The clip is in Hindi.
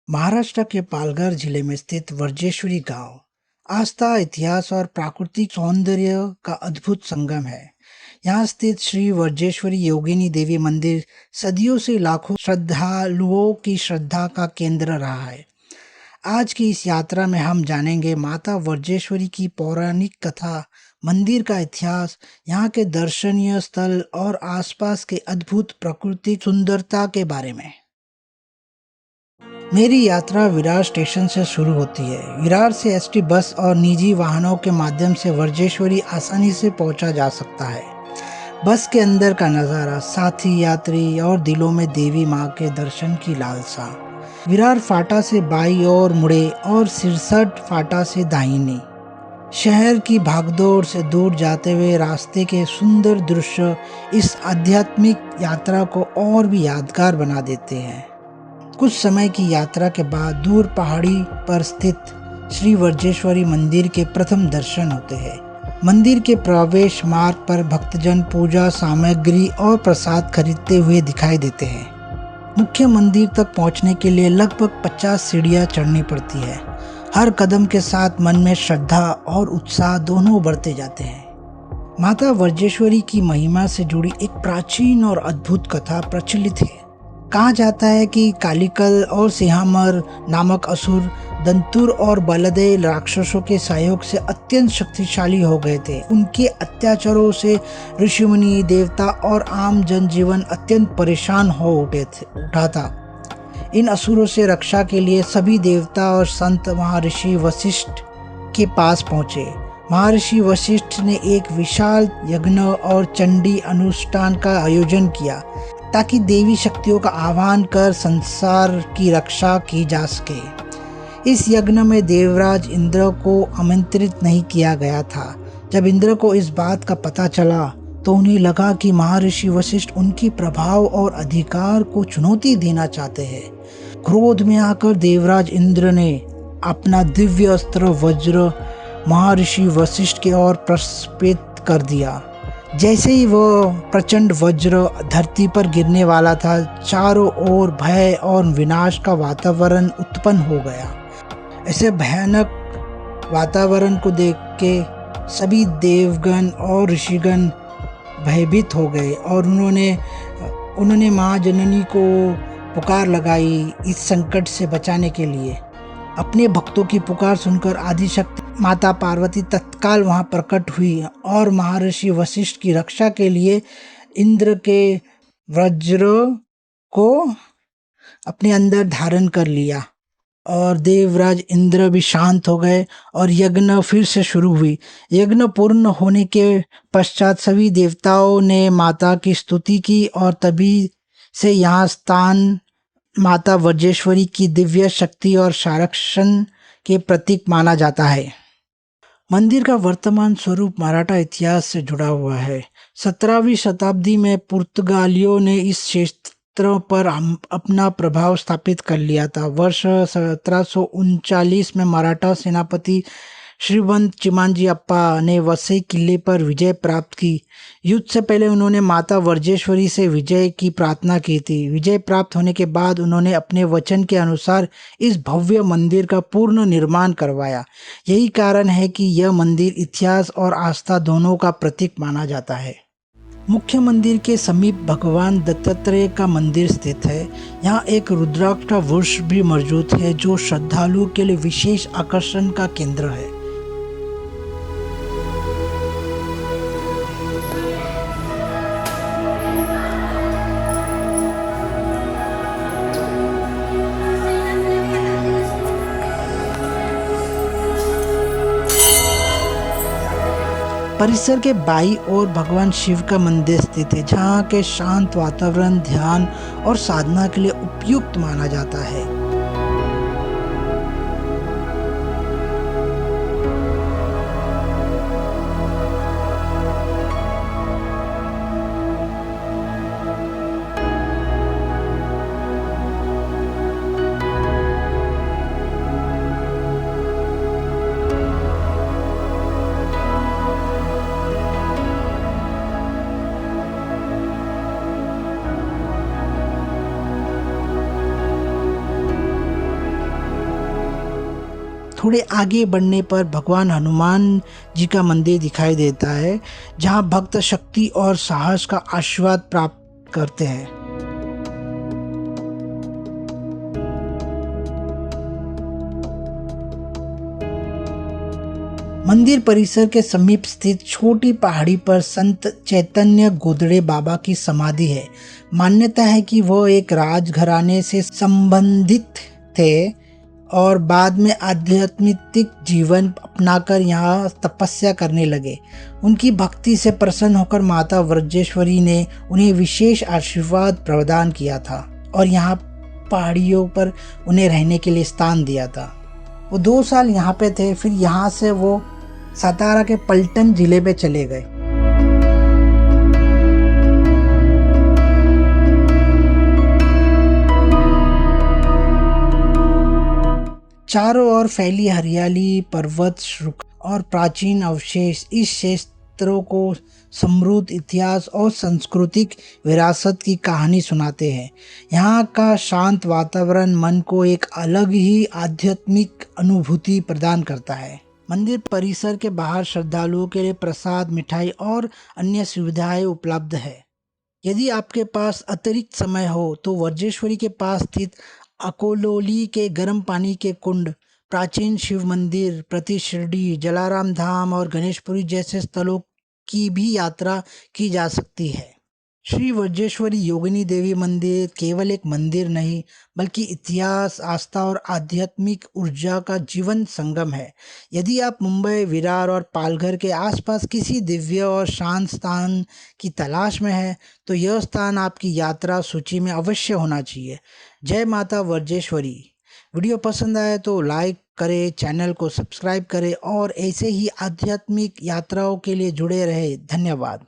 महाराष्ट्र के पालघर जिले में स्थित वर्जेश्वरी गांव आस्था, इतिहास और प्राकृतिक सौंदर्य का अद्भुत संगम है। यहाँ स्थित श्री वर्जेश्वरी योगिनी देवी मंदिर सदियों से लाखों श्रद्धालुओं की श्रद्धा का केंद्र रहा है। आज की इस यात्रा में हम जानेंगे माता वर्जेश्वरी की पौराणिक कथा, मंदिर का इतिहास, यहाँ के दर्शनीय स्थल और आसपास के अद्भुत प्राकृतिक सुंदरता के बारे में। मेरी यात्रा विरार स्टेशन से शुरू होती है। विरार से एसटी बस और निजी वाहनों के माध्यम से वर्जेश्वरी आसानी से पहुंचा जा सकता है। बस के अंदर का नज़ारा, साथी, यात्री और दिलों में देवी माँ के दर्शन की लालसा। विरार फाटा से बाईं ओर मुड़े और सिरसठ फाटा से दाहिने। शहर की भागदौड़ से दूर जाते हुए रास्ते के सुंदर दृश्य इस आध्यात्मिक यात्रा को और भी यादगार बना देते हैं। कुछ समय की यात्रा के बाद दूर पहाड़ी पर स्थित श्री वर्जेश्वरी मंदिर के प्रथम दर्शन होते हैं। मंदिर के प्रवेश मार्ग पर भक्तजन पूजा सामग्री और प्रसाद खरीदते हुए दिखाई देते हैं। मुख्य मंदिर तक पहुंचने के लिए लगभग 50 सीढ़ियां चढ़नी पड़ती है। हर कदम के साथ मन में श्रद्धा और उत्साह दोनों बढ़ते जाते हैं। माता वर्जेश्वरी की महिमा से जुड़ी एक प्राचीन और अद्भुत कथा प्रचलित है। कहा जाता है कि कालिकल और सिंहामर नामक असुर दंतुर और बलदेव राक्षसों के सहयोग से अत्यंत शक्तिशाली हो गए थे। उनके अत्याचारों से ऋषिमुनि, देवता और आम जनजीवन अत्यंत परेशान हो उठा था। इन असुरों से रक्षा के लिए सभी देवता और संत महर्षि वशिष्ठ के पास पहुंचे। महर्षि वशिष्ठ ने एक विशाल यज्ञ और चंडी अनुष्ठान का आयोजन किया ताकि देवी शक्तियों का आह्वान कर संसार की रक्षा की जा सके। इस यज्ञ में देवराज इंद्र को आमंत्रित नहीं किया गया था। जब इंद्र को इस बात का पता चला तो उन्हें लगा कि महर्षि वशिष्ठ उनकी प्रभाव और अधिकार को चुनौती देना चाहते हैं। क्रोध में आकर देवराज इंद्र ने अपना दिव्य अस्त्र वज्र महर्षि वशिष्ठ की ओर प्रस्फुटित कर दिया। जैसे ही वह प्रचंड वज्र धरती पर गिरने वाला था, चारों ओर भय और विनाश का वातावरण उत्पन्न हो गया। ऐसे भयानक वातावरण को देख के सभी देवगण और ऋषिगण भयभीत हो गए और उन्होंने माँ जननी को पुकार लगाई इस संकट से बचाने के लिए। अपने भक्तों की पुकार सुनकर आदिशक्ति माता पार्वती तत्काल वहां प्रकट हुई और महर्षि वशिष्ठ की रक्षा के लिए इंद्र के वज्र को अपने अंदर धारण कर लिया और देवराज इंद्र भी शांत हो गए और यज्ञ फिर से शुरू हुई। यज्ञ पूर्ण होने के पश्चात सभी देवताओं ने माता की स्तुति की और तभी से यहाँ स्थान माता वर्जेश्वरी की दिव्य शक्ति और संरक्षण के प्रतीक माना जाता है। मंदिर का वर्तमान स्वरूप मराठा इतिहास से जुड़ा हुआ है। 17वीं शताब्दी में पुर्तगालियों ने इस क्षेत्र पर अपना प्रभाव स्थापित कर लिया था। वर्ष 1739 में मराठा सेनापति श्रीवंत चिमाजी अप्पा ने वसई किले पर विजय प्राप्त की। युद्ध से पहले उन्होंने माता वर्जेश्वरी से विजय की प्रार्थना की थी। विजय प्राप्त होने के बाद उन्होंने अपने वचन के अनुसार इस भव्य मंदिर का पूर्ण निर्माण करवाया। यही कारण है कि यह मंदिर इतिहास और आस्था दोनों का प्रतीक माना जाता है। मुख्य मंदिर के समीप भगवान दत्तात्रेय का मंदिर स्थित है। यहाँ एक रुद्राक्ष का वृक्ष भी मौजूद है जो श्रद्धालुओं के लिए विशेष आकर्षण का केंद्र है। परिसर के बाईं ओर भगवान शिव का मंदिर स्थित है, जहाँ के शांत वातावरण ध्यान और साधना के लिए उपयुक्त माना जाता है। थोड़े आगे बढ़ने पर भगवान हनुमान जी का मंदिर दिखाई देता है, जहां भक्त शक्ति और साहस का आशीर्वाद प्राप्त करते हैं। मंदिर परिसर के समीप स्थित छोटी पहाड़ी पर संत चैतन्य गोदड़े बाबा की समाधि है। मान्यता है कि वह एक राजघराने से संबंधित थे और बाद में आध्यात्मिक जीवन अपनाकर यहाँ तपस्या करने लगे। उनकी भक्ति से प्रसन्न होकर माता व्रजेश्वरी ने उन्हें विशेष आशीर्वाद प्रदान किया था और यहाँ पहाड़ियों पर उन्हें रहने के लिए स्थान दिया था। वो 2 साल यहाँ पे थे, फिर यहाँ से वो सतारा के पलटन जिले में चले गए। चारों ओर फैली हरियाली, पर्वत, रुख और प्राचीन अवशेष इस क्षेत्रों को समृद्ध इतिहास और सांस्कृतिक विरासत की कहानी सुनाते हैं। यहाँ का शांत वातावरण मन को एक अलग ही आध्यात्मिक अनुभूति प्रदान करता है। मंदिर परिसर के बाहर श्रद्धालुओं के लिए प्रसाद, मिठाई और अन्य सुविधाएं उपलब्ध है। यदि आपके पास अतिरिक्त समय हो तो वर्जेश्वरी के पास स्थित अकोलोली के गर्म पानी के कुंड, प्राचीन शिव मंदिर, प्रति शिरडी, जलाराम धाम और गणेशपुरी जैसे स्थलों की भी यात्रा की जा सकती है। श्री वर्जेश्वरी योगिनी देवी मंदिर केवल एक मंदिर नहीं, बल्कि इतिहास, आस्था और आध्यात्मिक ऊर्जा का जीवंत संगम है। यदि आप मुंबई, विरार और पालघर के आसपास किसी दिव्य और शांत स्थान की तलाश में हैं, तो यह स्थान आपकी यात्रा सूची में अवश्य होना चाहिए। जय माता वर्जेश्वरी। वीडियो पसंद आए तो लाइक करें, चैनल को सब्सक्राइब करें और ऐसे ही आध्यात्मिक यात्राओं के लिए जुड़े रहे। धन्यवाद।